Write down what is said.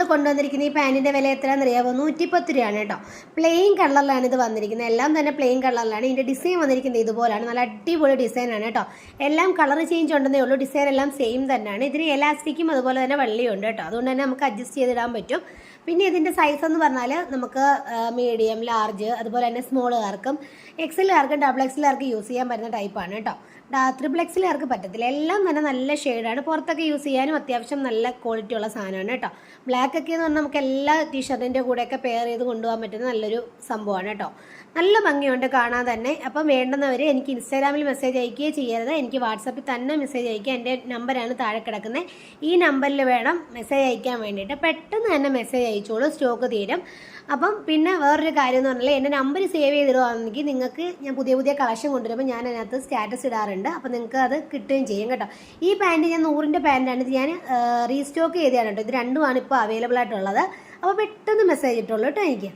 നമ്മൾ കൊണ്ടുവന്നിരിക്കുന്ന ഈ പാൻറ്റിൻ്റെ വില എത്രയാണെന്ന് അറിയാമോ? 110 രൂപയാണ് കേട്ടോ. പ്ലെയിൻ കളറിലാണ് ഇത് വന്നിരിക്കുന്നത്. എല്ലാം തന്നെ പ്ലെയിൻ കളറിലാണ്. ഇതിൻ്റെ ഡിസൈൻ വന്നിരിക്കുന്നത് ഇതുപോലാണ്. നല്ല അടിപൊളി ഡിസൈനാണ് കേട്ടോ. എല്ലാം കളർ ചേഞ്ച് ഉണ്ടെന്നേ ഉള്ളൂ. ഡിസൈൻ എല്ലാം സെയിം തന്നെയാണ്. ഇതിന് എലാസ്റ്റിക്കും അതുപോലെ തന്നെ വള്ളിയും ഉണ്ട് കേട്ടോ. അതുകൊണ്ട് തന്നെ നമുക്ക് അഡ്ജസ്റ്റ് ചെയ്തിടാൻ പറ്റും. പിന്നെ ഇതിൻ്റെ സൈസ് എന്ന് പറഞ്ഞാൽ നമുക്ക് മീഡിയം, ലാർജ്, അതുപോലെ തന്നെ സ്മോളുകാർക്കും എക്സലുകാർക്കും ഡബിൾ എക്സലുകാർക്ക് യൂസ് ചെയ്യാൻ പറ്റുന്ന ടൈപ്പാണ് കേട്ടോ. ട്രിപ്പിൾ എക്സലുകാർക്ക് പറ്റത്തില്ല. എല്ലാം തന്നെ നല്ല ഷെയ്ഡാണ്. പുറത്തൊക്കെ യൂസ് ചെയ്യാനും അത്യാവശ്യം നല്ല ക്വാളിറ്റി ഉള്ള സാധനമാണ് കേട്ടോ. ബ്ലാക്ക് ഒക്കെ എന്ന് പറഞ്ഞാൽ നമുക്ക് എല്ലാ ടീഷർട്ടിൻ്റെ കൂടെയൊക്കെ പെയർ ചെയ്ത് കൊണ്ടുപോകാൻ പറ്റുന്ന നല്ലൊരു സംഭവമാണ് കേട്ടോ. നല്ല ഭംഗിയുണ്ട് കാണാൻ തന്നെ. അപ്പം വേണ്ടുന്നവർ എനിക്ക് ഇൻസ്റ്റാഗ്രാമിൽ മെസ്സേജ് അയക്കുകയോ ചെയ്യരുത്. എനിക്ക് വാട്സാപ്പിൽ തന്നെ മെസ്സേജ് അയക്കുക. എൻ്റെ നമ്പറാണ് താഴെ കിടക്കുന്നത്. ഈ നമ്പറിൽ വേണം മെസ്സേജ് അയക്കാൻ വേണ്ടിയിട്ട്. പെട്ടെന്ന് തന്നെ മെസ്സേജ് അയച്ചോളൂ, സ്റ്റോക്ക് തീരും. അപ്പം പിന്നെ വേറൊരു കാര്യം എന്ന് പറഞ്ഞാൽ എൻ്റെ നമ്പർ സേവ് ചെയ്തിടുകയാണെങ്കിൽ നിങ്ങൾക്ക് ഞാൻ പുതിയ പുതിയ കളക്ഷൻ കൊണ്ടുവരുമ്പോൾ ഞാൻ അതിനകത്ത് സ്റ്റാറ്റസ് ഇടാറുണ്ട്. അപ്പോൾ നിങ്ങൾക്ക് അത് കിട്ടുകയും ചെയ്യും കേട്ടോ. ഈ പാൻറ്റ് ഞാൻ 100ൻ്റെ പാൻറ്റാണ്. ഇത് ഞാൻ റീസ്റ്റോക്ക് ചെയ്തതാണ് കേട്ടോ. ഇത് രണ്ടുമാണ് ഇപ്പോൾ അവൈലബിൾ ആയിട്ടുള്ളത്. അപ്പോൾ പെട്ടെന്ന് മെസ്സേജ് ഇട്ടുള്ളൂ കേട്ടോ എനിക്ക്.